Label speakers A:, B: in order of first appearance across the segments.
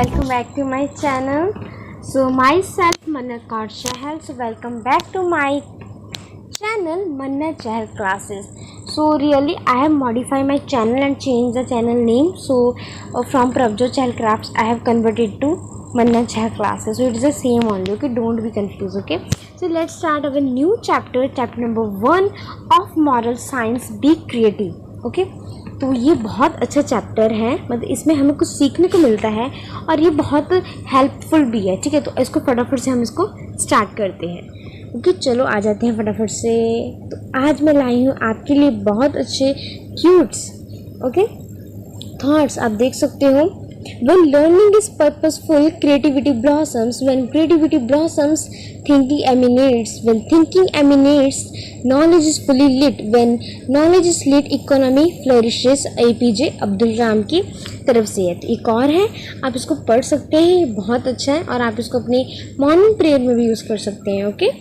A: welcome back to my channel. So myself Manna Kaur Chahal. So welcome back to my channel Manna Chahal Classes. So really I have modified my channel and changed the channel name. So from Pravjot Chahal Crafts I have converted to Manna Chahal Classes. So it is the same only. Okay, don't be confused. Okay, so let's start our new chapter. Chapter number 1 of Moral Science. Be creative. Okay, तो ये बहुत अच्छा chapter है, मतलब इसमें हमें कुछ सीखने को मिलता है और ये बहुत हेल्पफुल भी है. ठीक है, तो इसको फटाफट से हम इसको स्टार्ट करते हैं. ओके, चलो आ जाते हैं फटाफट से. तो आज मैं लाई हूँ आपके लिए बहुत अच्छे क्यूट्स ओके थॉट्स. आप देख सकते हो. When learning is purposeful, creativity blossoms. When creativity blossoms, thinking emanates. When thinking emanates, knowledge is fully lit. When knowledge is lit, economy flourishes. APJ Abdul Kalam की तरफ से है. तो एक और है, आप इसको पढ़ सकते हैं, बहुत अच्छा है और आप इसको अपनी मॉर्निंग प्रेयर में भी यूज़ कर सकते हैं. ओके,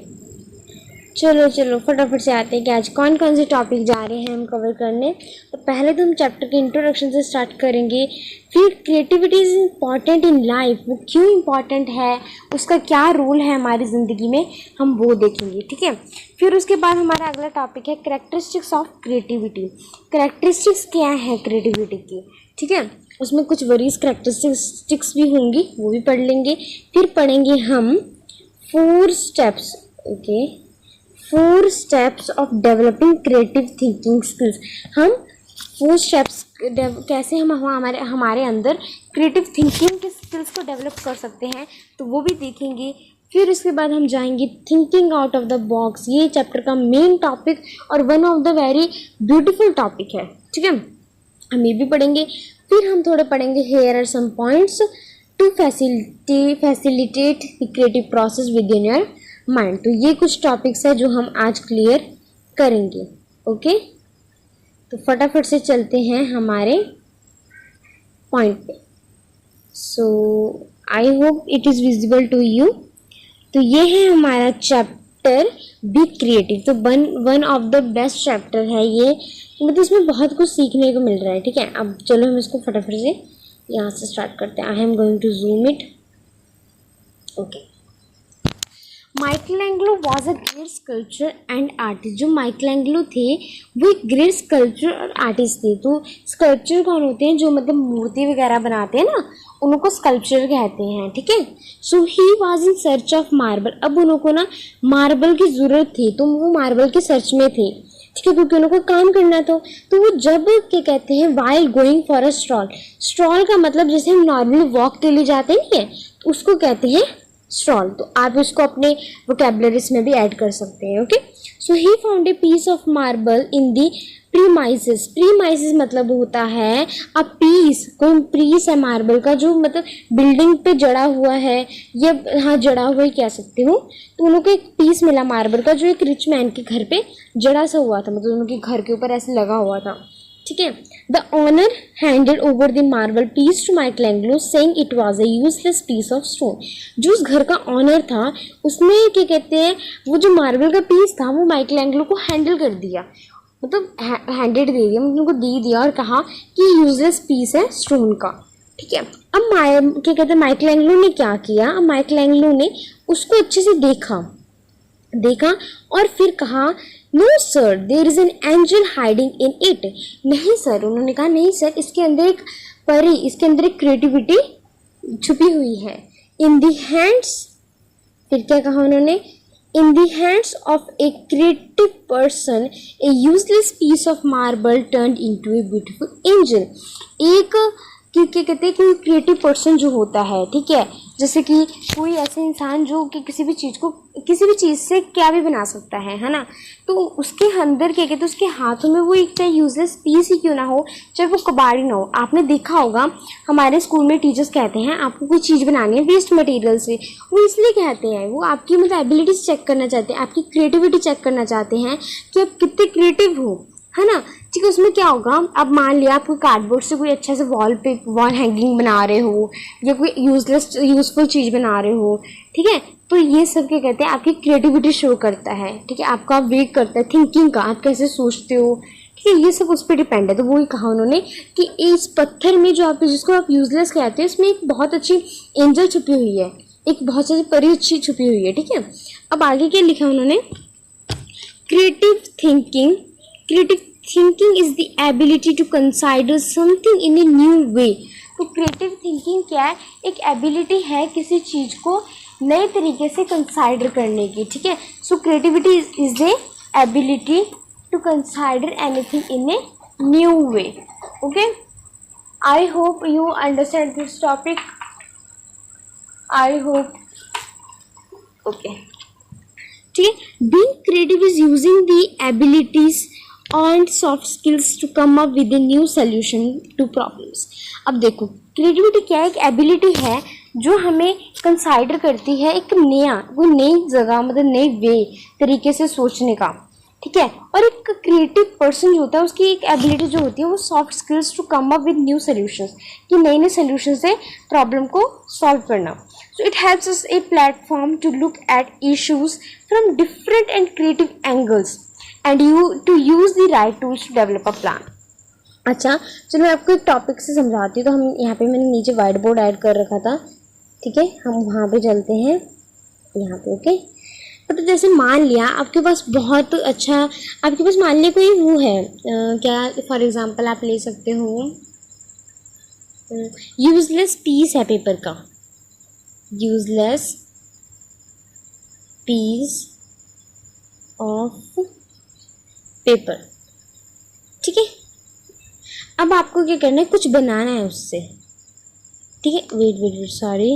A: चलो फटाफट से आते हैं कि आज कौन कौन से टॉपिक जा रहे हैं हम कवर करने. तो पहले तो हम चैप्टर के इंट्रोडक्शन से स्टार्ट करेंगे. फिर creativity is important in life, वो क्यों इम्पॉर्टेंट है, उसका क्या रोल है हमारी ज़िंदगी में, हम वो देखेंगे. ठीक है, फिर उसके बाद हमारा अगला टॉपिक है कैरेक्टरिस्टिक्स ऑफ क्रिएटिविटी. कैरेक्टरिस्टिक्स क्या है क्रिएटिविटी की. ठीक है, उसमें कुछ वरीज कैरेक्टरिस्टिक्स भी होंगी, वो भी पढ़ लेंगे. फिर पढ़ेंगे हम 4 steps. Okay, 4 steps of developing creative thinking skills. हम 4 स्टेप्स कैसे हम हमारे अंदर क्रिएटिव थिंकिंग के स्किल्स को डेवलप कर सकते हैं, तो वो भी देखेंगे. फिर उसके बाद हम जाएंगे thinking out of the box. ये चैप्टर का मेन टॉपिक और one of the very beautiful topic है. ठीक है, हम ये भी पढ़ेंगे. फिर हम थोड़े पढ़ेंगे here are some points to facilitate the creative process within your mind. तो ये कुछ टॉपिक्स है जो हम आज क्लियर करेंगे. ओके, तो फटाफट से चलते हैं हमारे पॉइंट पे. So I hope it is visible to you. तो ये है हमारा चैप्टर बी क्रिएटिव. तो one of the best chapter है ये, मतलब इसमें बहुत कुछ सीखने को मिल रहा है. ठीक है, अब चलो हम इसको फटाफट से यहाँ से स्टार्ट करते हैं. I am going to zoom it. Okay, Michelangelo was a great sculpture and artist. जो माइकलैंग्लो थे वो एक ग्रेट स्कल्पचर और आर्टिस्ट थे. तो स्कल्पचर कौन होते हैं, जो मतलब मूर्ति वगैरह बनाते हैं ना, उनको स्कल्पचर कहते हैं. ठीक है, so he was in search of marble. अब उनको ना मार्बल की ज़रूरत थी, तो वो मार्बल के सर्च में थे. ठीक है, क्योंकि उनको काम करना था. तो वो जब क्या कहते हैं, while going for a stroll. Stroll का मतलब जैसे हम नॉर्मली वॉक के लिए जाते नहीं है, तो उसको कहते हैं स्ट्रॉल. तो आप इसको अपने वोकेबलरीज में भी ऐड कर सकते हैं. Okay, so he found a piece of marble in the premises. Premises मतलब होता है अ पीस, कोई पीस है मार्बल का जो मतलब बिल्डिंग पे जड़ा हुआ है, या हाँ जड़ा हुआ ही कह सकते हो. तो उनको एक पीस मिला मार्बल का जो एक रिच मैन के घर पे जड़ा सा हुआ था, मतलब उनके घर के ऊपर ऐसे लगा हुआ था. ठीक है, the owner handed over the marble piece to Michelangelo saying it was a useless piece of stone. जो उस घर का ऑनर था उसने क्या कहते हैं, वो जो मार्बल का पीस था वो माइकलैंग्लो को हैंडल कर दिया, मतलब हैंडेड दे दिया, मतलब उनको दे दिया और कहा कि यूजलेस पीस है स्टोन का. ठीक है, अब क्या कहते हैं माइकलैंग्लो ने क्या किया, अब माइकलैंग्लो ने उसको अच्छे से देखा और फिर कहा no sir there is an angel hiding in it. नहीं सर, उन्होंने कहा नहीं सर, इसके अंदर एक परी, इसके अंदर एक क्रिएटिविटी छुपी हुई है. इन दी हैंड्स, फिर क्या कहा उन्होंने, in the hands of a creative person a useless piece of marble turned into a beautiful angel. एक क्या कहते हैं, कोई क्रिएटिव पर्सन जो होता है, ठीक है, जैसे कि कोई ऐसे इंसान जो कि किसी भी चीज़ से क्या भी बना सकता है ना, तो उसके अंदर क्या कहते हैं, उसके हाथों में वो एक चाहे यूजलेस पीस ही क्यों ना हो, चाहे वो कबाड़ी ना हो. आपने देखा होगा हमारे स्कूल में टीचर्स कहते हैं आपको कोई चीज़ बनानी है वेस्ट मटेरियल से, वो इसलिए कहते हैं, वो आपकी मतलब एबिलिटीज चेक करना चाहते हैं, आपकी क्रिएटिविटी चेक करना चाहते हैं कि आप कितने क्रिएटिव हो, है ना. ठीक है, उसमें क्या होगा, अब मान लिया आप कोई कार्डबोर्ड से कोई अच्छा से वॉल हैंगिंग बना रहे हो या कोई यूजफुल चीज़ बना रहे हो. ठीक है, तो ये सब क्या कहते हैं, आपकी क्रिएटिविटी शो करता है. ठीक है, आपका वेट करता है थिंकिंग का, आप कैसे सोचते हो. ठीक है, ये सब उस पर डिपेंड है। तो वही कहा उन्होंने कि इस पत्थर में जो आप जिसको आप यूजलेस कहते हैं, इसमें एक बहुत अच्छी एंजल छुपी हुई है, एक बहुत अच्छी परी अच्छी छुपी हुई है। ठीक है, अब आगे क्या लिखा उन्होंने, creative thinking is the ability to consider something in a new way. तो क्रिएटिव थिंकिंग क्या है, एक एबिलिटी है किसी चीज़ को नए तरीके से कंसाइडर करने की। ठीक है, so creativity is a ability to consider anything in a new way. Okay, I hope you understand this topic, I hope. Okay, ठीक है, being creative is using the abilities and soft skills to come up with a new solution to problems। अब देखो creativity क्या है, एक ability है जो हमें कंसाइडर करती है एक नया, वो नई जगह मतलब नए वे तरीके से सोचने का। ठीक है, और एक क्रिएटिव पर्सन जो होता है उसकी एक एबिलिटी जो होती है वो soft skills to come up with new solutions, कि नए नए सोल्यूशन से प्रॉब्लम को सॉल्व करना। So it helps us a platform to look at issues from different and creative angles and you to use the right tools to develop a plan। अच्छा चलो मैं आपको एक टॉपिक से समझाती हूँ। तो हम यहाँ पे मैंने नीचे वाइट बोर्ड ऐड कर रखा था। ठीक है, हम वहाँ पे चलते हैं यहाँ पे। ओके, तो जैसे मान लिया आपके पास बहुत अच्छा, आपके पास मान लिया कोई वो है क्या, फॉर एग्जांपल आप ले सकते हो यूजलेस पीस है पेपर का, यूजलेस पीस ऑफ पेपर। ठीक है, अब आपको क्या करना है, कुछ बनाना है उससे। ठीक है, wait sorry,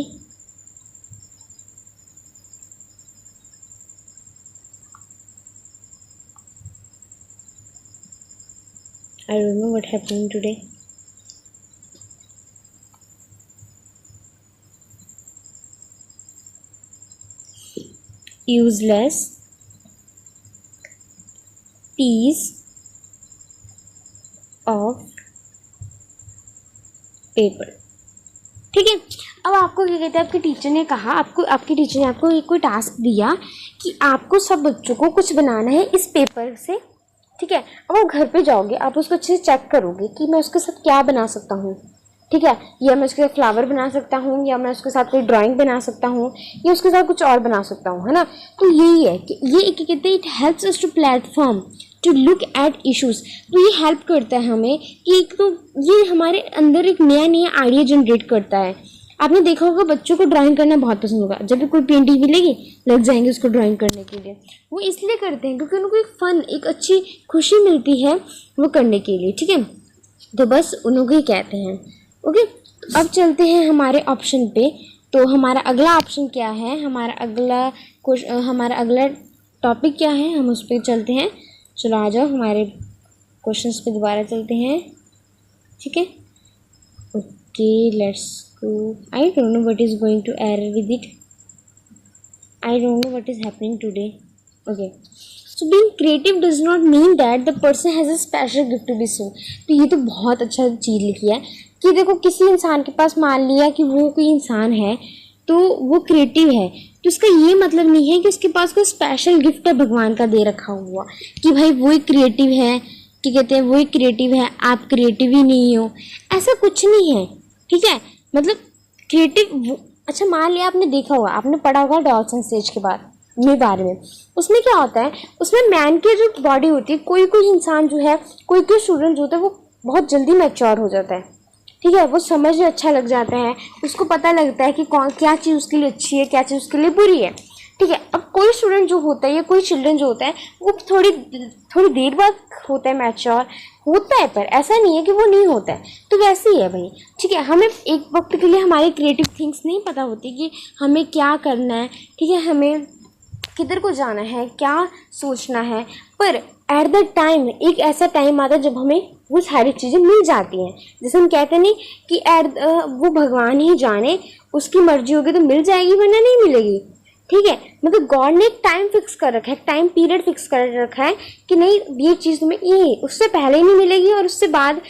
A: I don't know what happening today. Useless piece of paper. ठीक है, अब आपको क्या कहते हैं, आपके टीचर ने कहा, आपकी टीचर ने आपको एक कोई टास्क दिया कि आपको सब बच्चों को कुछ बनाना है इस पेपर से। ठीक है, अब आप घर पे जाओगे, आप उसको अच्छे से चेक करोगे कि मैं उसके साथ क्या बना सकता हूँ। ठीक है, या मैं उसके साथ फ्लावर बना सकता हूँ, या मैं उसके साथ कोई ड्राइंग बना सकता हूँ, या उसके साथ कुछ और बना सकता हूँ, है ना। तो यही है कि ये क्या कहते हैं, it helps us to platform to look at issues. तो ये हेल्प करता है हमें कि एक तो ये हमारे अंदर एक नया आइडिया जनरेट करता है। आपने देखा होगा बच्चों को ड्राइंग करना बहुत पसंद होगा, जब भी कोई पेंटिंग मिलेगी लग जाएंगे उसको ड्राइंग करने के लिए। वो इसलिए करते हैं क्योंकि उनको एक फन, एक अच्छी खुशी मिलती है वो करने के लिए। ठीक है, तो बस उनको ही कहते हैं। ओके, अब चलते हैं हमारे ऑप्शन पे। तो हमारा अगला ऑप्शन क्या है, हमारा अगला टॉपिक क्या है, हम उस पर चलते हैं। चलो आ जाओ, हमारे क्वेश्चंस पे दोबारा चलते हैं। ठीक है, okay let's go. I don't know what is going to error with it, I don't know what is happening today. Okay, so being creative does not mean that the person has a special gift to be so. तो ये तो बहुत अच्छा चीज़ लिखी है कि देखो किसी इंसान के पास, मान लिया कि वो कोई इंसान है तो वो क्रिएटिव है, तो इसका ये मतलब नहीं है कि उसके पास कोई स्पेशल गिफ्ट है भगवान का दे रखा हुआ कि भाई वो एक क्रिएटिव है, कि कहते हैं वो एक क्रिएटिव है, आप क्रिएटिव ही नहीं हो। ऐसा कुछ नहीं है। ठीक है, मतलब क्रिएटिव, अच्छा मान लिया आपने देखा होगा, आपने पढ़ा होगा डॉल्सन स्टेज के बारे में। उसमें क्या होता है, उसमें मैन की जो बॉडी होती है, कोई इंसान जो है, कोई स्टूडेंट जो होता है वो बहुत जल्दी मैच्योर हो जाता है। ठीक है, वो समझ में अच्छा लग जाता है, उसको पता लगता है कि क्या चीज़ उसके लिए अच्छी है, क्या चीज़ उसके लिए बुरी है। ठीक है, अब कोई स्टूडेंट जो होता है या कोई चिल्ड्रन जो होता है वो थोड़ी देर बाद होता है मैच्योर, होता है, पर ऐसा नहीं है कि वो नहीं होता है। तो वैसे ही है भाई। ठीक है, हमें एक वक्त के लिए हमारी क्रिएटिव थिंग्स नहीं पता होती कि हमें क्या करना है। ठीक है, हमें किधर को जाना है, क्या सोचना है, पर एट द टाइम एक ऐसा टाइम आता है जब हमें वो सारी चीज़ें मिल जाती हैं। जैसे हम कहते नहीं कि वो भगवान ही जाने, उसकी मर्जी होगी तो मिल जाएगी वरना नहीं मिलेगी। ठीक है, मतलब गॉड ने एक टाइम फिक्स कर रखा है, टाइम पीरियड फिक्स कर रखा है कि नहीं ये चीज़ तुम्हें ये उससे पहले नहीं मिलेगी और उससे बाद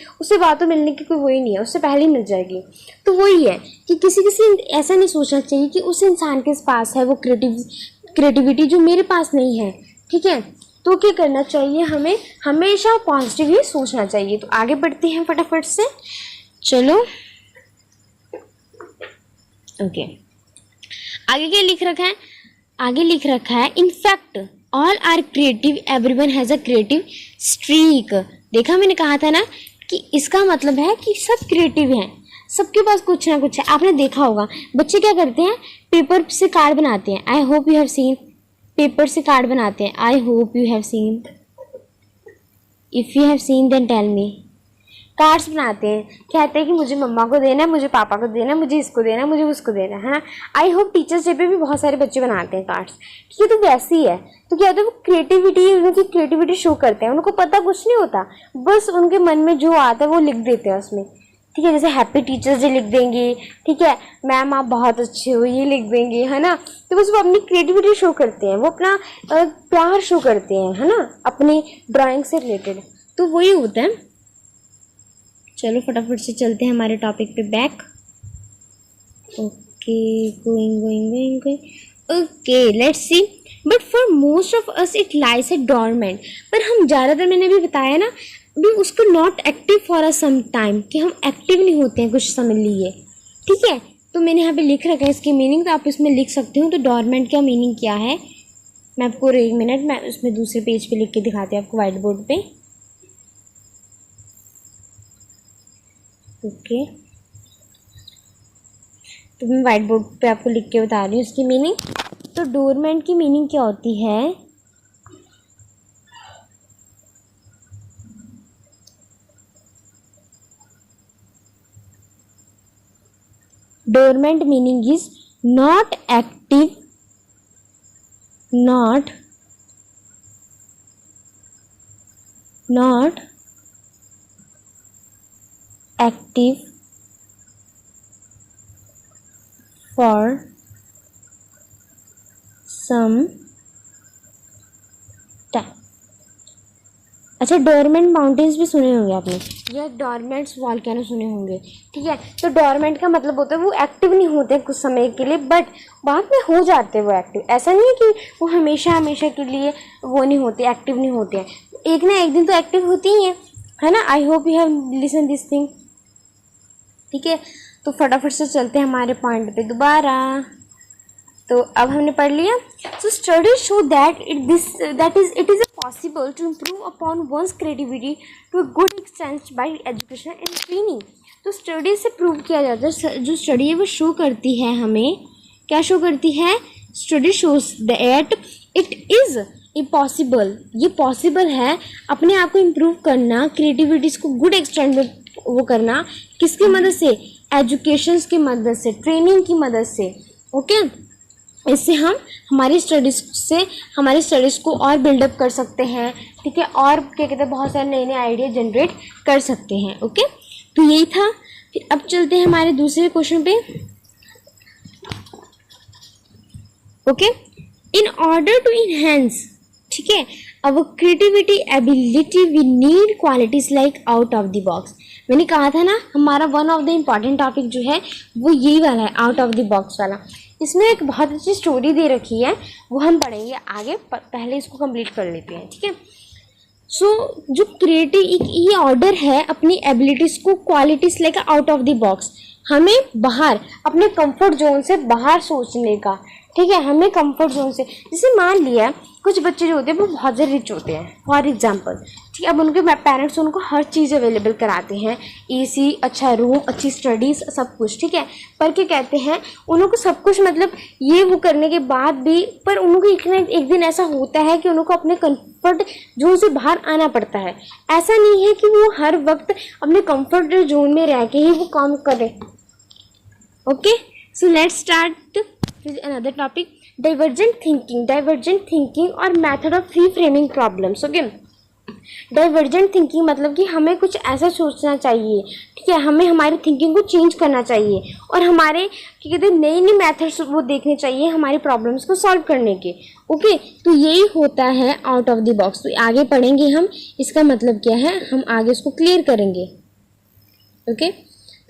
A: तो मिलने की कोई वही नहीं है, उससे पहले ही मिल जाएगी। तो वही है कि किसी ऐसा नहीं सोचना चाहिए कि उस इंसान के पास है वो क्रिएटिविटी जो मेरे पास नहीं है। ठीक है, तो क्या करना चाहिए, हमें हमेशा पॉजिटिव ही सोचना चाहिए। तो आगे बढ़ते हैं फटाफट से, चलो। ओके, आगे क्या लिख रखा है, आगे लिख रखा है in fact all are creative, everyone has a creative streak. देखा, मैंने कहा था ना कि इसका मतलब है कि सब क्रिएटिव हैं, सबके पास कुछ ना कुछ है। आपने देखा होगा बच्चे क्या करते हैं, पेपर से कार्ड बनाते हैं। I hope you have seen, paper से कार्ड बनाते हैं। I hope you have seen, if you have seen then tell me. Cards बनाते हैं, कहते हैं कि मुझे मम्मा को देना है, मुझे पापा को देना है, मुझे इसको देना है, मुझे उसको देना है ना। आई होप टीचर्स डे पे भी बहुत सारे बच्चे बनाते हैं कार्ड्स, ठीक है। तो वैसे ही है, तो क्या होता है, वो क्रिएटिविटी, उनकी क्रिएटिविटी शो करते हैं। उनको पता कुछ नहीं होता, बस उनके मन में जो आता है वो लिख देते हैं उसमें, ठीक है। जैसे हैप्पी टीचर्स डे लिख देंगे, ठीक है, मैम आप बहुत अच्छे हो, ये लिख देंगे, है ना। तो बस वो अपनी क्रिएटिविटी शो करते हैं, वो अपना प्यार शो करते हैं, है ना, अपनी ड्राइंग से रिलेटेड। तो वही होता है। चलो फटाफट से चलते हैं हमारे टॉपिक पे back. Okay, going going going going. Okay, let's see. But for most of us it lies a dormant. पर हम ज़्यादातर, मैंने भी बताया ना, भी उसको not active for a some time, कि हम एक्टिव नहीं होते हैं कुछ समय लिए, ठीक है। तो मैंने यहाँ पे लिख रखा है इसकी मीनिंग, तो आप इसमें लिख सकते हो। तो डोरमेंट का मीनिंग क्या है, मैं आपको एक मिनट, मैं उसमें दूसरे पेज पे लिख के दिखाती हूँ आपको, व्हाइट बोर्ड पे। ओके, तो मैं व्हाइट बोर्ड पे आपको लिख के बता रही हूँ इसकी मीनिंग। तो डोरमेंट की मीनिंग क्या होती है, dormant meaning is not active, not active for some time. अच्छा, डोरमेंट माउंटेन्स भी सुने होंगे आपने, या डोरमेंट्स वॉल्केनो सुने होंगे, ठीक है। तो डोरमेंट का मतलब होता है वो एक्टिव नहीं होते कुछ समय के लिए, बट बाद में हो जाते हैं वो एक्टिव। ऐसा नहीं है कि वो हमेशा हमेशा के लिए वो नहीं होते, एक्टिव नहीं होते हैं, एक ना एक दिन तो एक्टिव होती ही है ना। आई hope you have listen this thing, ठीक है। तो फटाफट से चलते हैं हमारे पॉइंट पे दोबारा। तो अब हमने पढ़ लिया। So studies show that it is possible to improve upon once creativity to a good extent by education and training. तो स्टडी से प्रूव किया जाता है, जो स्टडी है वो शो करती है हमें, क्या शो करती है, study shows that it is possible, ये पॉसिबल है अपने आप को इम्प्रूव करना, क्रिएटिविटीज़ को गुड एक्सटेंट में वो करना, किसकी मदद से, एजुकेशन की मदद से, ट्रेनिंग की मदद से, ओके। इससे हम हमारी स्टडीज़ को और बिल्डअप कर सकते हैं, ठीक है, और क्या कहते हैं, बहुत सारे नए नए आइडिया जनरेट कर सकते हैं, ओके। तो यही था। फिर अब चलते हैं हमारे दूसरे क्वेश्चन पे, okay. In order to enhance, ठीक है, our creativity ability we need qualities like out of the box. मैंने कहा था ना, हमारा one of the important topic जो है वो यही वाला है, आउट ऑफ द बॉक्स वाला। इसमें एक बहुत अच्छी स्टोरी दे रखी है, वो हम पढ़ेंगे आगे, पहले इसको कंप्लीट कर लेते हैं, ठीक है। सो जो क्रिएटिव ये ऑर्डर है अपनी एबिलिटीज़ को क्वालिटीज लेकर आउट ऑफ द बॉक्स, हमें बाहर अपने कंफर्ट जोन से बाहर सोचने का, ठीक है। हमें कंफर्ट जोन से, जैसे मान लिया कुछ बच्चे जो होते हैं वो बहुत ज़्यादा रिच होते हैं, फॉर एग्जांपल, ठीक है। अब उनके पेरेंट्स उनको हर चीज़ अवेलेबल कराते हैं, एसी, अच्छा रूम, अच्छी स्टडीज़, सब कुछ, ठीक है। पर क्या कहते हैं, उनको सब कुछ मतलब ये वो करने के बाद भी, पर उनको एक दिन ऐसा होता है कि उनको अपने कंफर्ट जोन से बाहर आना पड़ता है। ऐसा नहीं है कि वो हर वक्त अपने कंफर्ट जोन में रह के ही वो काम करें, okay. So let's start with another topic, divergent thinking और method of reframing problems, okay. Divergent thinking मतलब कि हमें कुछ ऐसा सोचना चाहिए, ठीक है, हमें हमारी थिंकिंग को चेंज करना चाहिए और हमारे क्या कहते हैं नए नए मेथड्स वो देखने चाहिए हमारी प्रॉब्लम्स को सॉल्व करने के, ओके। तो यही होता है आउट ऑफ द बॉक्स। तो आगे पढ़ेंगे हम इसका मतलब क्या है, हम आगे इसको क्लियर करेंगे, ओके।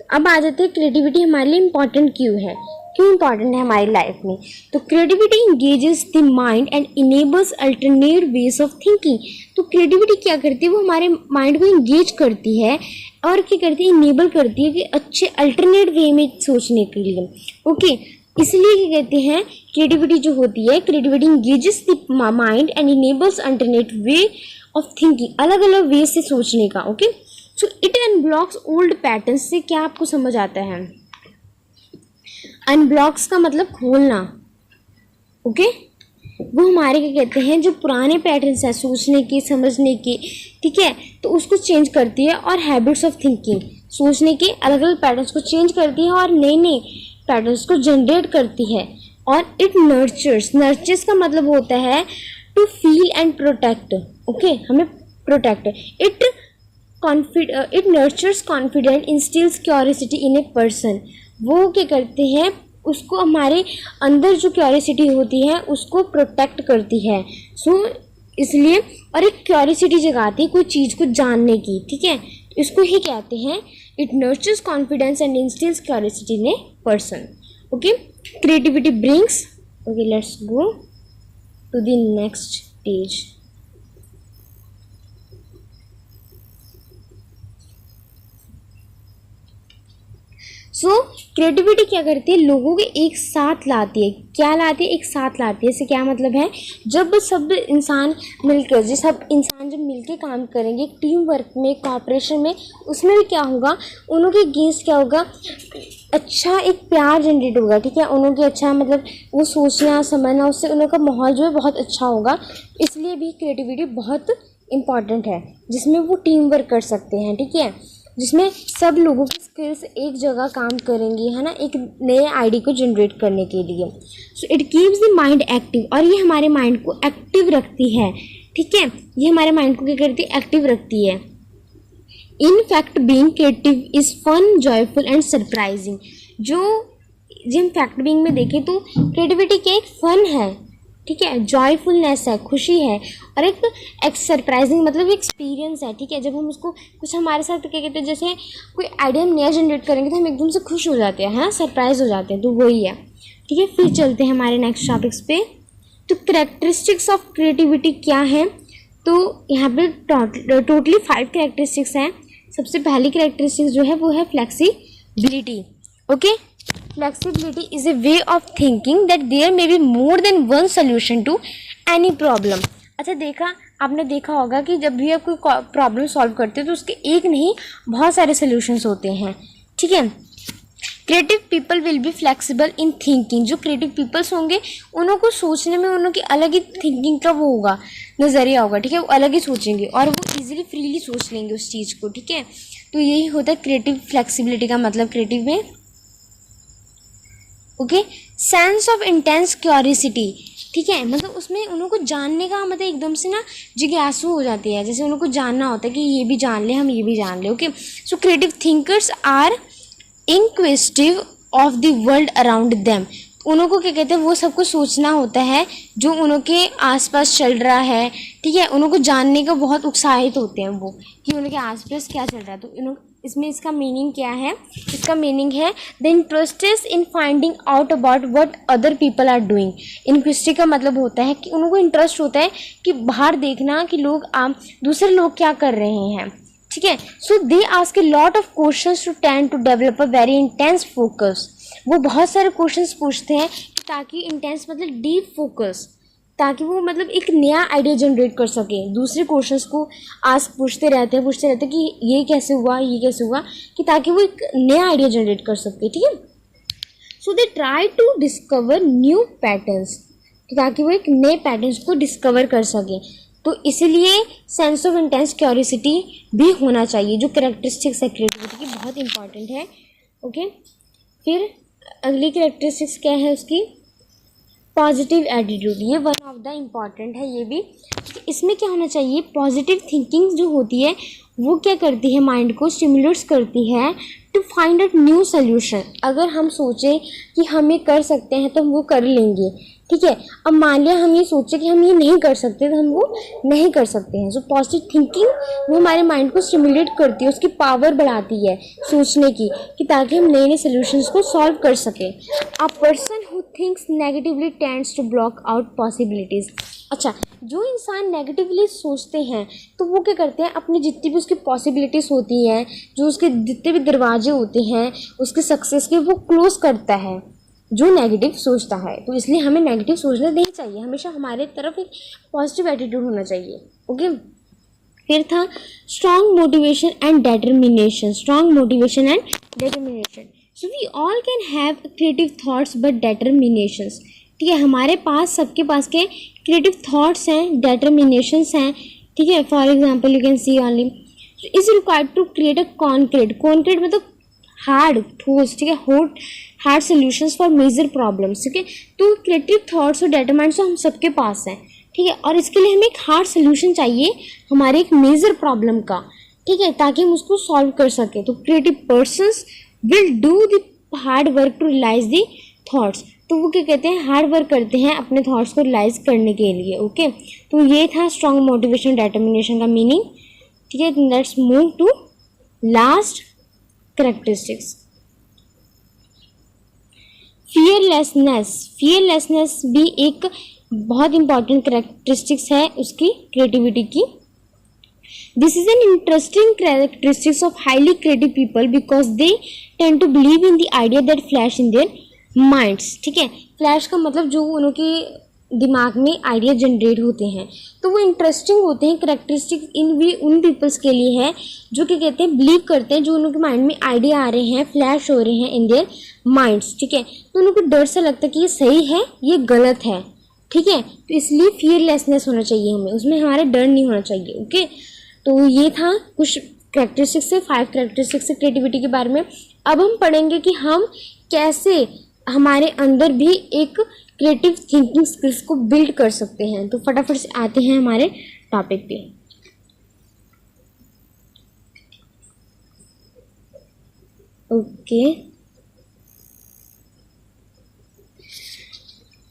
A: अब आ जाते हैं क्रिएटिविटी हमारे लिए इम्पॉर्टेंट क्यों है, क्यों इम्पॉर्टेंट है हमारी लाइफ में। तो creativity engages the mind and enables alternate ways of thinking. तो क्रिएटिविटी क्या करती है, वो हमारे माइंड को इंगेज करती है और क्या करती है, इनेबल करती है कि अच्छे अल्टरनेट वे में सोचने के लिए। ओके, इसलिए क्या कहते हैं, क्रिएटिविटी जो होती है, creativity engages the mind and enables alternate way of thinking, अलग अलग वे से सोचने का। Okay, so it unblocks old pattern. से क्या आपको समझ आता है, अनब्लॉक्स का मतलब खोलना। ओके, वो हमारे क्या कहते हैं, जो पुराने पैटर्न्स हैं सोचने के, समझने के, ठीक है, तो उसको चेंज करती है। और हैबिट्स ऑफ थिंकिंग, सोचने के अलग अलग पैटर्न्स को चेंज करती है और नए नए पैटर्न्स को जनरेट करती है। और इट नर्चर्स का मतलब होता है to feel and protect. Okay, हमें protect. It nurtures confident, instills curiosity in a person. वो क्या करते हैं, उसको हमारे अंदर जो क्यूरियोसिटी होती है उसको प्रोटेक्ट करती है। सो इसलिए, और एक क्यूरियोसिटी जगाती है कोई चीज़ को जानने की, ठीक है, इसको ही कहते हैं it nurtures confidence and instills curiosity in a person. Okay, creativity brings, okay let's go to the next page. So creativity क्या करती है, लोगों के एक साथ लाती है। क्या लाती है, एक साथ लाती है। इससे क्या मतलब है, जब सब इंसान मिलकर, जब मिलकर काम करेंगे एक टीम वर्क में, कोऑपरेशन में, उसमें भी क्या होगा, उन्हों के अगेंस्ट क्या होगा, अच्छा एक प्यार जनरेट होगा, ठीक है, उन्हों के अच्छा मतलब वो सोचना समझना, उससे उन्हों का माहौल जो है बहुत अच्छा होगा। इसलिए भी क्रिएटिविटी बहुत इम्पॉर्टेंट है, जिसमें वो टीम वर्क कर सकते हैं, ठीक है, जिसमें सब लोगों की स्किल्स एक जगह काम करेंगी, है ना, एक नए आइडिया को जनरेट करने के लिए। So it keeps the mind active, और ये हमारे माइंड को एक्टिव रखती है, ठीक है, ये हमारे माइंड को क्या करती है, एक्टिव रखती है। In fact being creative is fun, joyful and surprising. जो हम फैक्ट बीइंग में देखें तो क्रिएटिविटी क्या, एक फन है, ठीक है, जॉयफुलनेस है, खुशी है, और एक सरप्राइजिंग मतलब एक्सपीरियंस है, ठीक है। जब हम उसको कुछ हमारे साथ क्या कहते हैं, जैसे कोई आइडिया हम नया जनरेट करेंगे तो हम एकदम से खुश हो जाते हैं, हाँ, सरप्राइज हो जाते हैं, तो वही है, ठीक है। फिर चलते हैं हमारे नेक्स्ट टॉपिक्स पे। तो करेक्टरिस्टिक्स ऑफ क्रिएटिविटी क्या है, तो यहाँ पे टोटली 5 करेक्टरिस्टिक्स हैं। सबसे पहली करेक्टरिस्टिक्स जो है वो है flexibility. Okay, flexibility is a way of thinking that there may be more than one solution to any problem। अच्छा, आपने देखा होगा कि जब भी आप कोई प्रॉब्लम सॉल्व करते हो तो उसके एक नहीं बहुत सारे सॉल्यूशंस होते हैं, ठीक है। Creative people will be flexible in thinking. जो क्रिएटिव पीपल्स होंगे उन्हों को सोचने में उन्हों की अलग ही थिंकिंग का वो होगा, नज़रिया होगा, ठीक है, वो अलग ही सोचेंगे और वो इजीली फ्रीली सोच लेंगे उस चीज़ को, ठीक है। तो यही होता है क्रिएटिव फ्लेक्सिबिलिटी का मतलब क्रिएटिव में। Okay, sense of intense curiosity, ठीक है, मतलब उसमें उन्हों को जानने का मतलब एकदम से ना जिज्ञासु हो जाती है, जैसे उन्हों को जानना होता है कि ये भी जान ले, हम ये भी जान ले। Okay, so creative thinkers are inquisitive of the world around them. उन्हों को क्या कहते हैं, वो सब कुछ सोचना होता है जो उन्हों के आसपास चल रहा है, ठीक है, उन्हों को जानने का बहुत उत्साहित होते हैं वो कि उनके आसपास क्या चल रहा है। तो इसमें इसका मीनिंग क्या है, इसका मीनिंग है the interest is in finding out about what other people are doing. Inquisitive का मतलब होता है कि उनको इंटरेस्ट होता है कि बाहर देखना कि लोग दूसरे लोग क्या कर रहे हैं, ठीक है। So they ask a lot of questions to tend to develop a very intense focus. वो बहुत सारे क्वेश्चंस पूछते हैं ताकि इंटेंस मतलब डीप फोकस, ताकि वो मतलब एक नया आइडिया जनरेट कर सके। दूसरे क्वेश्चंस को पूछते रहते हैं कि ये कैसे हुआ, ये कैसे हुआ, कि ताकि वो एक नया आइडिया जनरेट कर सके, ठीक है। So they try to discover new patterns, ताकि वो एक नए पैटर्न्स को डिस्कवर कर सके। तो इसीलिए सेंस ऑफ इंटेंस क्यूरियोसिटी भी होना चाहिए, जो कैरेक्टरिस्टिक्स है क्रिएटिविटी की, बहुत इंपॉर्टेंट है। ओके, फिर अगली कैरेक्टरिस्टिक्स क्या है उसकी, पॉजिटिव एटीट्यूड। ये वन ऑफ द इम्पॉर्टेंट है ये भी। इसमें क्या होना चाहिए, पॉजिटिव थिंकिंग जो होती है वो क्या करती है, माइंड को स्टिमुलेट्स करती है to find out new solution. अगर हम सोचें कि हम ये कर सकते हैं तो हम वो कर लेंगे, ठीक है। अब मान लिया हम ये सोचे कि हम ये नहीं कर सकते, तो हम वो नहीं कर सकते हैं। सो पॉजिटिव थिंकिंग वो हमारे माइंड को स्टिमुलेट करती है, उसकी पावर बढ़ाती है सोचने की, कि ताकि हम नए नए सोल्यूशंस को सॉल्व कर सकें। A person who thinks negatively tends to block out possibilities. अच्छा, जो इंसान नेगेटिवली सोचते हैं तो वो क्या करते हैं, अपनी जितनी भी उसकी पॉसिबिलिटीज़ होती हैं, जो उसके जितने भी दरवाजे होते हैं उसके सक्सेस के, वो क्लोज करता है जो नेगेटिव सोचता है। तो इसलिए हमें नेगेटिव सोचना नहीं चाहिए, हमेशा हमारे तरफ एक पॉजिटिव एटीट्यूड होना चाहिए। ओके। फिर था strong motivation and determination. Strong motivation and determination. So we all can have creative thoughts but determinations. ठीक है, हमारे पास सबके पास के क्रिएटिव थॉट्स हैं, डिटर्मिनेशंस हैं। ठीक है, for example you can see only is required to create a concrete. Concrete मतलब हार्ड, ठोस। ठीक है, hard solutions for major problems. ठीक है, तो क्रिएटिव थॉट्स और डेटरमाइंड्स हम सबके पास हैं। ठीक है, और इसके लिए हमें एक हार्ड सोल्यूशन चाहिए हमारे एक मेजर प्रॉब्लम का। ठीक है, ताकि हम उसको सॉल्व कर सकें। तो creative persons will do the hard work to realise the thoughts. तो वो क्या कहते हैं, हार्ड वर्क करते हैं अपने थॉट्स को रियलाइज करने के लिए। ओके, तो ये था स्ट्रॉन्ग मोटिवेशन डिटर्मिनेशन का मीनिंग। ठीक है, let's move to last characteristics. Fearlessness भी एक बहुत इंपॉर्टेंट कैरेक्टरिस्टिक्स है उसकी क्रिएटिविटी की। This is an interesting characteristics of highly creative people because they tend to believe in the idea that flash in their minds. ठीक है, flash का मतलब जो उनके दिमाग में आइडिया जनरेट होते हैं, तो वो इंटरेस्टिंग होते हैं। कैरेक्टरिस्टिक्स उन पीपल्स के लिए है जो क्या कहते हैं, बिलीव करते हैं, जो उनके माइंड में आइडिया आ रहे हैं, फ्लैश हो रहे हैं इन देयर माइंड्स। ठीक है, तो उनको डर से लगता है कि ये सही है, ये गलत है। ठीक है, तो इसलिए फियरलेसनेस होना चाहिए हमें, उसमें हमारा डर नहीं होना चाहिए। ओके, तो ये था कुछ कैरेक्टरिस्टिक्स से, 5 कैरेक्टरिस्टिक्स से क्रिएटिविटी के बारे में। अब हम पढ़ेंगे कि हम कैसे हमारे अंदर भी एक क्रिएटिव थिंकिंग स्किल्स को बिल्ड कर सकते हैं। तो फटाफट से आते हैं हमारे टॉपिक पे। Okay,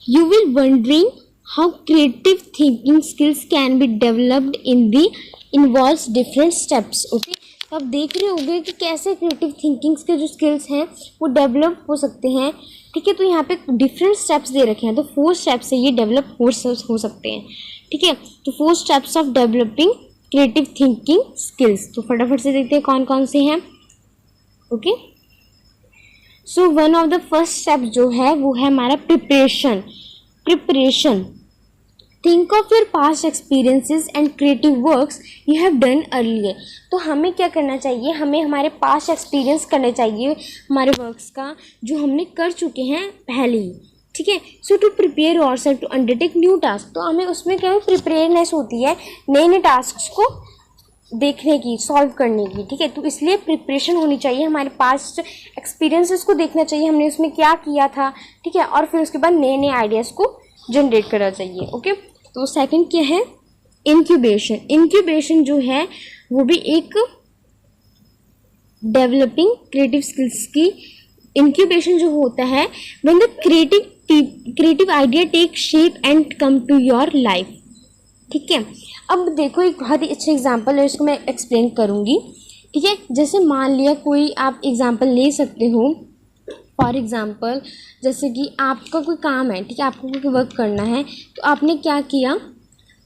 A: you will wondering how creative thinking skills can be developed in the involves different steps. Okay, तो आप देख रहे होंगे कि कैसे क्रिएटिव थिंकिंग्स के जो स्किल्स हैं वो डेवलप हो सकते हैं। ठीक है, तो यहाँ पे डिफरेंट स्टेप्स दे रखे हैं, तो 4 स्टेप्स से ये डेवलप हो सकते हैं। ठीक है, तो 4 steps of developing creative thinking skills. तो फटाफट से देखते हैं कौन कौन से हैं। Okay, so one of the first step जो है वो है हमारा preparation. Think of your past experiences and creative works you have done earlier. तो हमें क्या करना चाहिए, हमें हमारे पास्ट एक्सपीरियंस करने चाहिए हमारे वर्क्स का जो हमने कर चुके हैं पहले ही। ठीक है, so to prepare yourself to undertake new task. तो हमें उसमें क्या प्रिपेयरनेस होती है नए नए टास्क को देखने की, सॉल्व करने की। ठीक है, तो इसलिए प्रिपरेशन होनी चाहिए, हमारे पास्ट एक्सपीरियंसेस को देखना चाहिए हमने उसमें क्या किया था। ठीक है, और फिर उसके बाद नए नए आइडियाज़ को जनरेट करना चाहिए। ओके, तो सेकंड क्या है, इंक्यूबेशन। इंक्यूबेशन जो है वो भी एक डेवलपिंग क्रिएटिव स्किल्स की। इंक्यूबेशन जो होता है when the creative idea take shape and come to your life. ठीक है, अब देखो एक बहुत ही अच्छा एग्जांपल है, इसको मैं एक्सप्लेन करूँगी। ठीक है, जैसे मान लिया कोई, आप एग्जांपल ले सकते हो। फॉर एग्जांपल जैसे कि आपका कोई काम है, ठीक है, आपको कोई वर्क करना है, तो आपने क्या किया,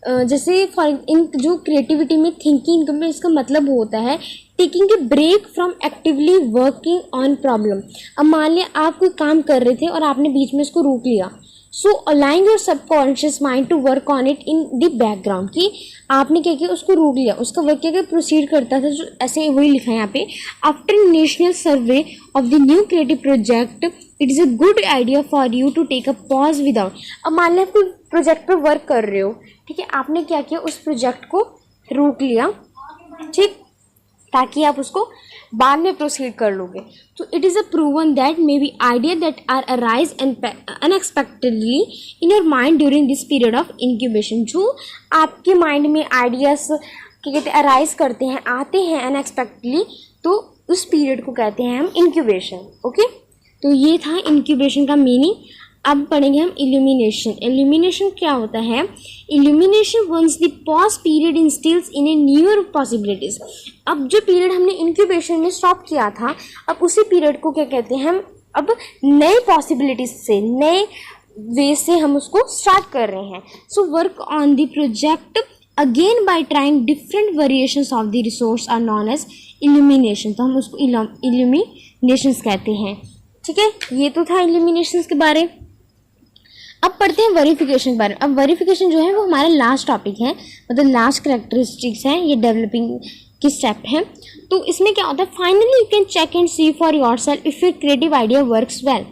A: जैसे जो क्रिएटिविटी में थिंकिंग में इसका मतलब होता है taking a break from actively working on problem. अब मान लिया आप कोई काम कर रहे थे और आपने बीच में इसको रोक लिया। So aligning your subconscious mind to work on it in the background, कि आपने क्या किया, उसको रोक लिया, उसका वर्क क्या प्रोसीड करता था, जो ऐसे वही लिखा है यहाँ पे। After national survey of the new creative project it is a good idea for you to take a pause without. अब मान लिया आप कोई प्रोजेक्ट पर वर्क कर रहे हो, ठीक है, आपने क्या किया, उस प्रोजेक्ट को रोक लिया, ठीक, ताकि आप उसको बाद में प्रोसीड कर लोगे। तो it is a proven that may be idea that are arise unexpectedly in your mind during this period of incubation. जो आपके माइंड में आइडियाज क्या कहते हैं, अराइज करते हैं, आते हैं अनएक्सपेक्टेडली, तो उस पीरियड को कहते हैं हम इंक्यूबेशन। ओके, तो ये था इंक्यूबेशन का मीनिंग। अब पढ़ेंगे हम इल्यूमिनेशन। इल्यूमिनेशन क्या होता है? Illumination once the pause period instills in a newer possibilities. अब जो पीरियड हमने इंक्यूबेशन में स्टॉप किया था, अब उसी पीरियड को क्या कहते हैं? हम अब नए पॉसिबिलिटीज से, नए वे से हम उसको स्टार्ट कर रहे हैं। So work on the project again by trying different variations of the resource are known as illumination. तो हम उसको इल्यूमिनेशंस कहते हैं। ठीक है, ये तो था इल्यूमिनेशंस के बारे। अब पढ़ते हैं वेरिफिकेशन के बारे में। अब वेरिफिकेशन जो है वो हमारा लास्ट टॉपिक है, मतलब लास्ट करेक्टरिस्टिक्स है, ये डेवलपिंग की स्टेप है। तो इसमें क्या होता है? Finally you can check and see for yourself if your creative idea works well.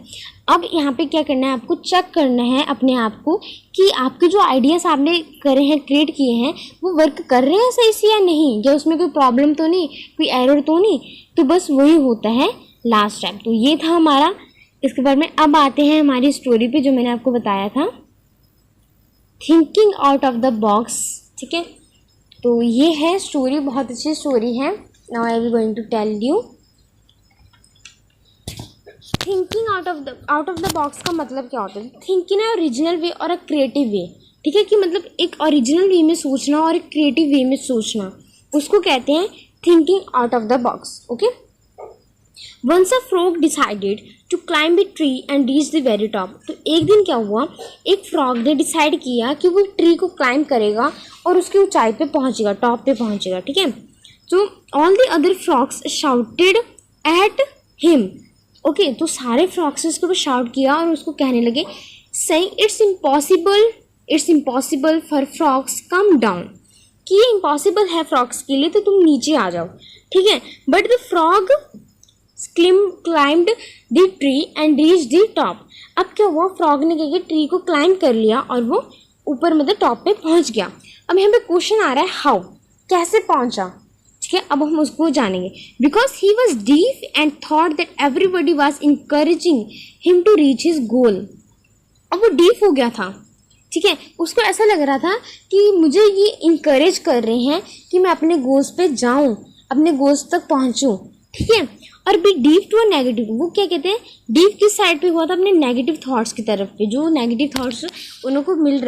A: अब यहाँ पे क्या करना है? आपको चेक करना है अपने आप को कि आपके जो आइडियाज आपने करे हैं, क्रिएट किए हैं, वो वर्क कर रहे हैं सही से या नहीं, या उसमें कोई प्रॉब्लम तो नहीं, कोई एरर तो नहीं। तो बस वही होता है लास्ट टाइम। तो ये था हमारा इसके बारे में। अब आते हैं हमारी स्टोरी पे, जो मैंने आपको बताया था, thinking out of the box. ठीक है, तो ये है स्टोरी, बहुत अच्छी स्टोरी है। Now I will going to tell you. Thinking out of the box का मतलब क्या होता है? थिंक इन ओरिजिनल वे और अ क्रिएटिव वे। ठीक है, कि मतलब एक ओरिजिनल वे में सोचना और एक क्रिएटिव वे में सोचना, उसको कहते हैं thinking out of the box. Okay. Once a frog decided to climb a tree and reach the very top। तो एक दिन क्या हुआ? एक फ्रॉग ने डिसाइड किया कि वो ट्री को क्लाइंब करेगा और उसकी ऊंचाई पे पहुंचेगा, टॉप पे पहुंचेगा। ठीक है, तो all the other frogs shouted at him. Okay, तो सारे फ्रॉग्स ने उसको शाउट किया और उसको कहने लगे, saying it's impossible for frogs come down, कि ये इम्पॉसिबल है फ्रॉग्स के लिए, तो तुम नीचे आ जाओ। ठीक है, but the frog climbed the tree and reached the top। अब क्या हुआ? फ्रॉग ने क्या किया? ट्री को क्लाइंब कर लिया और वो ऊपर मतलब टॉप पे पहुंच गया। अब यहाँ पे क्वेश्चन आ रहा है हाउ, कैसे पहुंचा? ठीक है, अब हम उसको जानेंगे। Because he was deaf and thought that everybody was encouraging him to reach his goal. अब वो डीफ हो गया था। ठीक है, उसको ऐसा लग रहा था कि मुझे ये इंकरेज कर रहे हैं कि मैं अपने गोल्स पे जाऊं, अपने गोल्स तक पहुंचूं। ठीक है, और be deep to a negative. वो क्या कहते हैं? डीप किस साइड पे हुआ था? अपने नेगेटिव थॉट्स की तरफ पे। जो नेगेटिव थॉट्स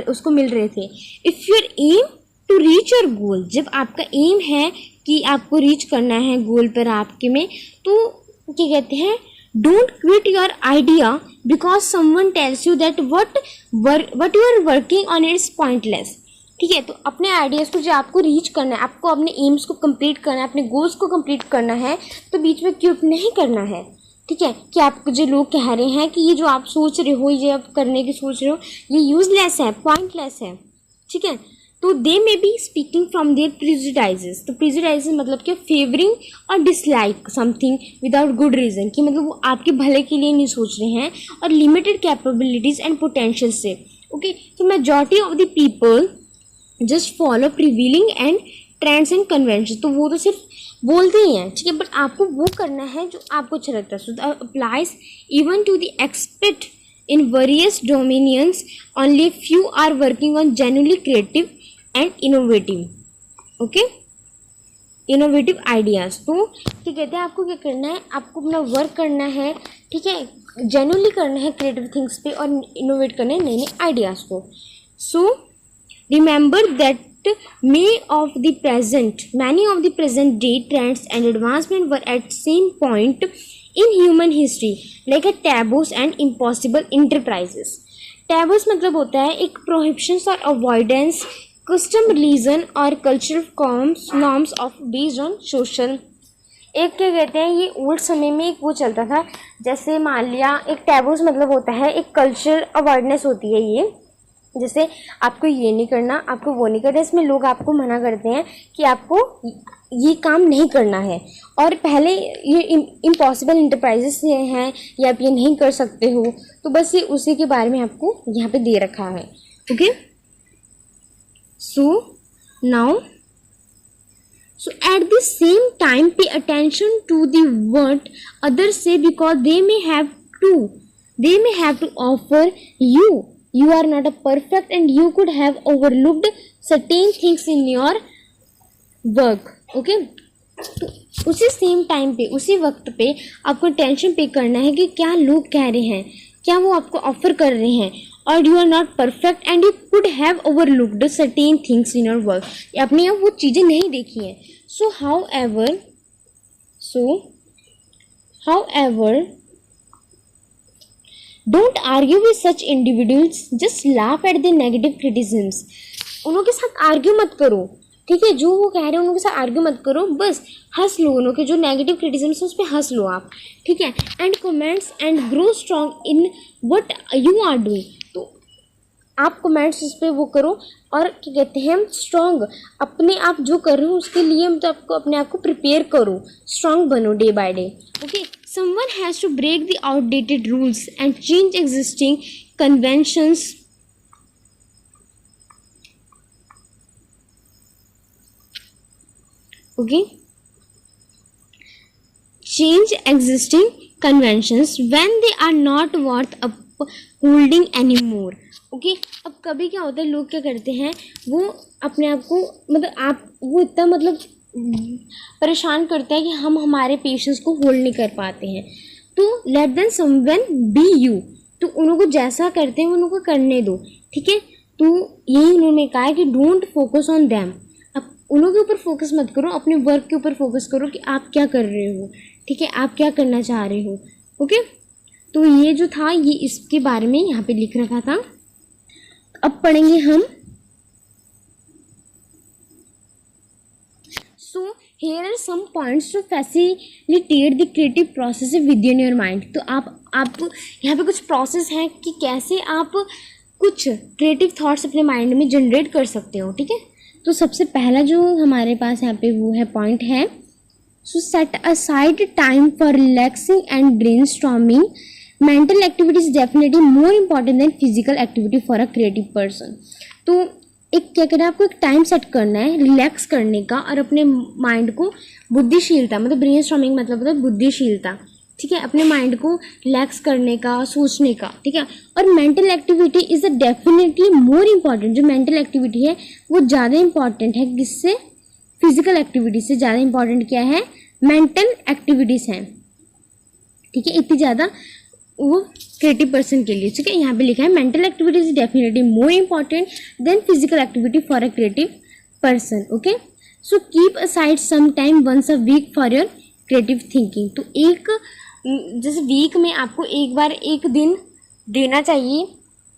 A: उसको मिल रहे थे। If your aim to reach your goal, जब आपका एम है कि आपको रीच करना है गोल पर आपके में, तो क्या कहते हैं? Don't quit your idea because someone tells you that what you are working on it's pointless. ठीक है, तो अपने आइडियाज़ को जो आपको रीच करना है, आपको अपने एम्स को कंप्लीट करना है, अपने गोल्स को कंप्लीट करना है, तो बीच में क्विट नहीं करना है। ठीक है, कि आपको जो लोग कह रहे हैं कि ये जो आप सोच रहे हो, ये आप करने की सोच रहे हो, ये यूजलेस है, पॉइंटलेस है। ठीक है, तो they may be speaking from their prejudices. तो प्रिजुडाइजेस मतलब क्या? फेवरिंग और dislike something without good reason, कि मतलब वो आपके भले के लिए नहीं सोच रहे हैं, और लिमिटेड कैपेबिलिटीज एंड पोटेंशियल से। ओके, तो majority of the people just follow prevailing and trends and convention. तो वो तो सिर्फ बोलते ही हैं। ठीक है, बट आपको वो करना है जो आपको अच्छा लगता है। So that applies even to the expert in various dominions, only few are working on genuinely creative and innovative. Okay, innovative ideas. तो क्या कहते हैं? आपको क्या करना है? आपको अपना वर्क करना है। ठीक है, जेन्युइनली करना है क्रिएटिव थिंग्स पे, और इनोवेट करना है नए नए आइडियाज़ को। सो remember that many of the present day trends and advancement were at same point in human history like a taboos and impossible enterprises। taboos मतलब होता है एक prohibitions और avoidance, custom, religion और cultural norms of based on social। एक क्या कहते हैं? ये ओल्ड समय में एक वो चलता था, जैसे मान लिया एक टैबूज मतलब होता है एक कल्चर अवेयरनेस होती है। ये जैसे आपको ये नहीं करना, आपको वो नहीं करना, इसमें लोग आपको मना करते हैं कि आपको ये काम नहीं करना है, और पहले ये इम्पॉसिबल इंटरप्राइजेस हैं, या आप ये नहीं कर सकते हो। तो बस ये उसी के बारे में आपको यहाँ पे दे रखा है। Okay, so now at the same time pay attention to the what others say, because they may have to offer you are not a perfect and you could have overlooked certain things in your work। Okay, तो उसी same time पे, उसी वक्त पे आपको tension पे करना है कि क्या लोग कह रहे हैं, क्या वो आपको ऑफर कर रहे हैं, और you are not perfect and you could have overlooked certain things in your work, आपने अब वो चीज़ें नहीं देखी हैं. So however don't argue with such individuals, just laugh at the negative criticisms. उनों के साथ आर्ग्यू मत करो, ठीक है, जो वो कह रहे हैं उनके साथ आर्ग्यू मत करो, बस हंस लो, उनों के जो नेगेटिव क्रिटिसिज्म है उस पर हंस लो आप, ठीक है. And comments and grow strong in what you are doing. तो आप कमेंट्स उस पर वो करो, और क्या कहते हैं, स्ट्रॉन्ग अपने आप जो कर रहे हो उसके लिए मतलब आपको अपने आप को प्रिपेयर करो, स्ट्रॉन्ग बनो day by day. Okay, someone has to break the outdated rules and change existing conventions. Okay, change existing conventions when they are not worth upholding anymore. Okay, अब कभी क्या होता है, लोग क्या करते हैं, वो अपने आप को मतलब वो इतना मतलब परेशान करते हैं कि हम हमारे पेशेंस को होल्ड नहीं कर पाते हैं. तो let them someone be you, तो उनको जैसा करते हैं उनको करने दो, ठीक है. तो यही उन्होंने कहा है कि डोंट फोकस ऑन देम, उन्हों के ऊपर फोकस मत करो, अपने वर्क के ऊपर फोकस करो कि आप क्या कर रहे हो, ठीक है, आप क्या करना चाह रहे हो. ओके, तो ये जो था ये इसके बारे में यहाँ पे लिख रखा था. अब पढ़ेंगे हम. So here are some points to facilitate the creative process within your mind. तो आप यहाँ पे कुछ प्रोसेस हैं कि कैसे आप कुछ क्रिएटिव थॉट्स अपने माइंड में जनरेट कर सकते हो, ठीक है. तो सबसे पहला जो हमारे पास यहाँ पे वो है पॉइंट है, सो set aside time for relaxing and brain storming. Mental activity is definitely more important than physical activity for a creative person. तो एक क्या कहना है, आपको एक टाइम सेट करना है रिलैक्स करने का और अपने माइंड को बुद्धिशीलता, मतलब ब्रेन स्टॉर्मिंग मतलब होता है बुद्धिशीलता, ठीक है, अपने माइंड को रिलैक्स करने का, सोचने का, ठीक है. और mental activity is a definitely more important. जो मेंटल एक्टिविटी है वो ज़्यादा इम्पॉर्टेंट है किससे, फिजिकल एक्टिविटी से ज़्यादा इम्पॉर्टेंट क्या है, मेंटल एक्टिविटीज़ हैं, ठीक है, इतनी ज़्यादा वो क्रिएटिव पर्सन के लिए, ठीक है. यहाँ पे लिखा है mental activity is definitely more important than physical activity for a creative person. Okay, so keep aside some time once a week for your creative thinking. तो एक जैसे वीक में आपको एक बार एक दिन देना चाहिए,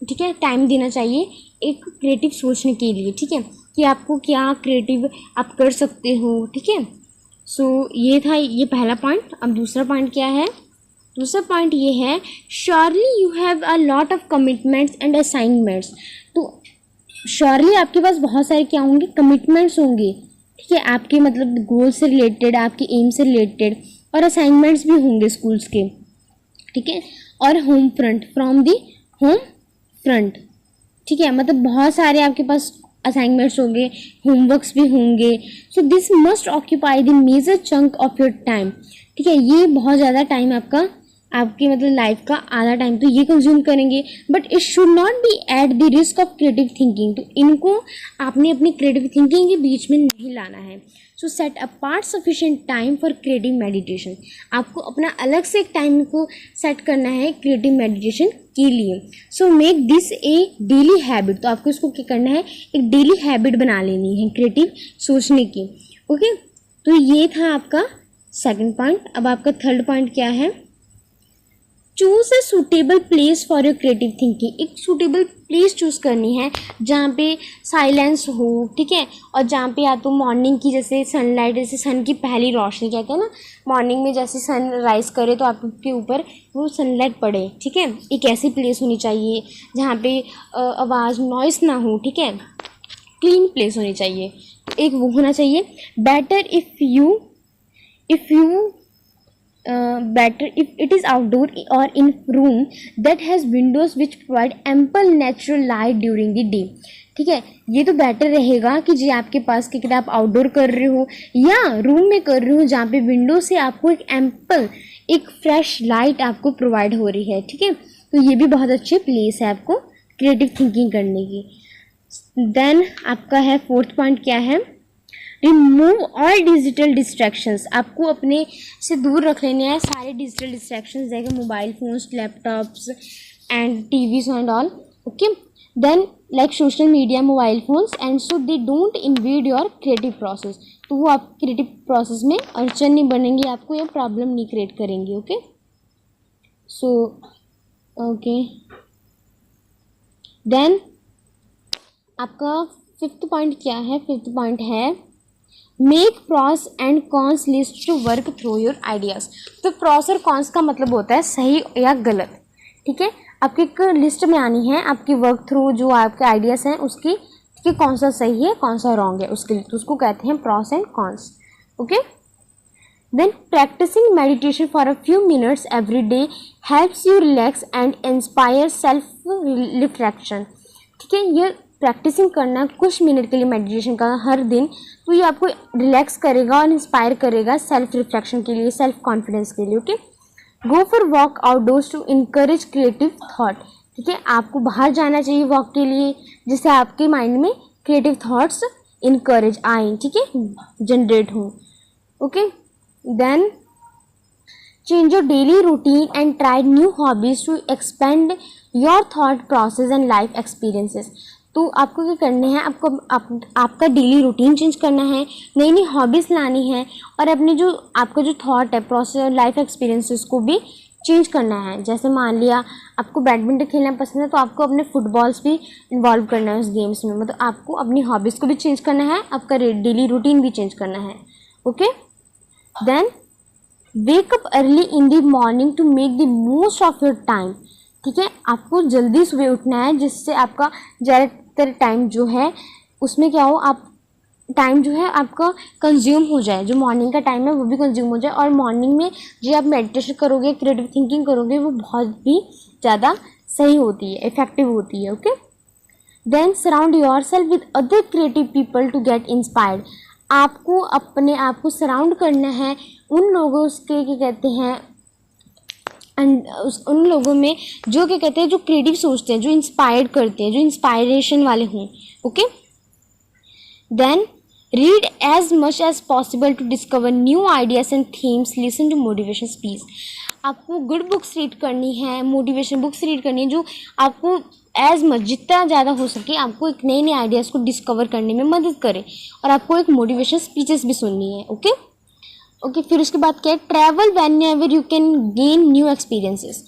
A: ठीक है, टाइम देना चाहिए एक क्रिएटिव सोचने के लिए, ठीक है, कि आपको क्या क्रिएटिव आप कर सकते हो, ठीक है. सो ये था ये पहला पॉइंट. अब दूसरा पॉइंट क्या है, दूसरा पॉइंट ये है, surely you have a lot of commitments and assignments. तो श्योरली आपके पास बहुत सारे क्या होंगे, कमिटमेंट्स होंगे, ठीक है, आपके मतलब गोल से रिलेटेड, आपके एम से रिलेटेड, और असाइनमेंट्स भी होंगे स्कूल्स के, ठीक है. और home front, from the home front, ठीक है, मतलब बहुत सारे आपके पास असाइनमेंट्स होंगे, होमवर्क्स भी होंगे. So this must occupy the major chunk of your time, ठीक है, ये बहुत ज़्यादा टाइम आपकी मतलब लाइफ का आधा टाइम तो ये कंज्यूम करेंगे. But it should not be at the risk of creative thinking. तो इनको आपने अपनी क्रिएटिव थिंकिंग के बीच में नहीं लाना है. सो set apart sufficient time for creative meditation. आपको अपना अलग से एक टाइम को सेट करना है क्रिएटिव मेडिटेशन के लिए. So make this A daily habit. तो आपको इसको क्या करना है, एक डेली हैबिट बना लेनी है क्रिएटिव सोचने की. ओके, तो ये था आपका सेकंड पॉइंट. अब आपका थर्ड पॉइंट क्या है, choose a suitable place for your creative thinking. एक सूटेबल प्लेस चूज़ करनी है जहाँ पे साइलेंस हो, ठीक है, और जहाँ पे या तो मॉर्निंग की जैसे सनलाइट, जैसे सन की पहली रोशनी कहते हैं ना, मॉर्निंग में जैसे सन राइज करे तो आपके ऊपर वो सनलाइट पड़े, ठीक है. एक ऐसी प्लेस होनी चाहिए जहाँ पे आवाज़ नॉइस ना हो, ठीक है, क्लीन प्लेस होनी चाहिए, एक वो होना चाहिए. Better if it is outdoor or in room that has windows which provide ample natural light during the day. ठीक है, ये तो बेटर रहेगा कि जी आपके पास कि आप आउटडोर कर रहे हो या रूम में कर रहे हो जहाँ पे विंडो से आपको एक एम्पल एक फ्रेश लाइट आपको प्रोवाइड हो रही है, ठीक है. तो ये भी बहुत अच्छी प्लेस है आपको क्रिएटिव थिंकिंग करने की. देन आपका है फोर्थ पॉइंट क्या है, रिमूव ऑल डिजिटल डिस्ट्रैक्शंस. आपको अपने से दूर रख लेने हैं सारे डिजिटल डिस्ट्रैक्शंस, जैसे mobile phones, laptops, and TVs and all. Okay, then like social media, mobile phones, and so they don't invade your creative process. तो वो आप क्रिएटिव प्रोसेस में अड़चन नहीं बनेंगी, आपको या प्रॉब्लम नहीं क्रिएट करेंगी. ओके, सो ओके, देन आपका फिफ्थ पॉइंट क्या है? फिफ्थ पॉइंट है make pros and cons list to work through your ideas. तो प्रॉस और कॉन्स का मतलब होता है सही या गलत. ठीक है, आपकी एक लिस्ट में आनी है आपकी वर्क थ्रू जो आपके आइडियाज़ हैं उसकी, कि कौन सा सही है कौन सा रॉन्ग है उसके लिए, तो उसको कहते हैं pros and cons. Okay, then practising meditation for a few minutes every day helps you relax and inspire self reflection. ठीक है, ये प्रैक्टिसिंग करना कुछ मिनट के लिए मेडिटेशन का हर दिन, तो ये आपको रिलैक्स करेगा और इंस्पायर करेगा सेल्फ रिफ्लेक्शन के लिए, सेल्फ कॉन्फिडेंस के लिए. Okay, go for walk outdoors to encourage creative thought. ठीक है, आपको बाहर जाना चाहिए वॉक के लिए, जिससे आपके माइंड में क्रिएटिव थॉट्स इनकरेज आए. ठीक है, जनरेट हो. Okay, then change your daily routine and try new hobbies to expand your thought process and life experiences. तो आपको क्या करना है, आपका डेली रूटीन चेंज करना है, नई नई हॉबीज़ लानी है, और अपने जो आपका जो थॉट है प्रोसेस और लाइफ एक्सपीरियंसेस को भी चेंज करना है. जैसे मान लिया आपको बैडमिंटन खेलना पसंद है, तो आपको अपने फुटबॉल्स भी इन्वॉल्व करना है उस गेम्स में. मतलब आपको अपनी हॉबीज़ को भी चेंज करना है, आपका डेली रूटीन भी चेंज करना है. Okay, then wake up early in the morning to make the most of your time. ठीक है, आपको जल्दी सुबह उठना है, जिससे आपका ज़्यादातर टाइम जो है उसमें क्या हो, आप टाइम जो है आपका कंज्यूम हो जाए, जो मॉर्निंग का टाइम है वो भी कंज्यूम हो जाए. और मॉर्निंग में जो आप मेडिटेशन करोगे, क्रिएटिव थिंकिंग करोगे, वो बहुत भी ज़्यादा सही होती है, इफेक्टिव होती है. Okay, then surround yourself with other creative people to get inspired. आपको अपने आप को सराउंड करना है उन लोगों के, क्या कहते हैं, उन लोगों में जो क्या कहते हैं, जो क्रिएटिव सोचते हैं, जो इंस्पायर्ड करते हैं, जो इंस्पायरेशन वाले हों. Okay, then read as much as possible to discover new ideas and themes. Listen to motivation speech. आपको गुड बुक्स रीड करनी है, मोटिवेशन बुक्स रीड करनी है, जो आपको एज मच जितना ज़्यादा हो सके आपको एक नए नए आइडियाज़ को डिस्कवर करने में मदद करे, और आपको एक मोटिवेशन स्पीचेस भी सुननी है. ओके ओके, फिर उसके बाद क्या है, travel when ever you can gain new experiences.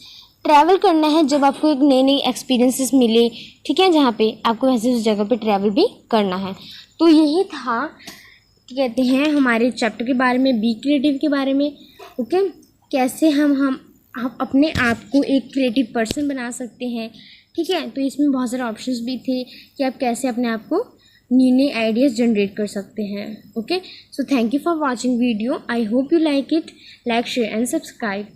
A: Travel करना है जब आपको एक नए नए एक्सपीरियंसेस मिले. ठीक है, जहाँ पे आपको ऐसे उस जगह पे ट्रैवल भी करना है. तो यही था, कहते हैं, हमारे चैप्टर के बारे में, बी क्रिएटिव के बारे में. ओके, कैसे हम अपने आप को एक क्रिएटिव पर्सन बना सकते हैं. ठीक है, तो इसमें बहुत सारे ऑप्शंस भी थे कि आप कैसे अपने आप को नए आइडियाज़ जनरेट कर सकते हैं. Okay, so thank you for watching video. I hope you like it. Like, share and subscribe.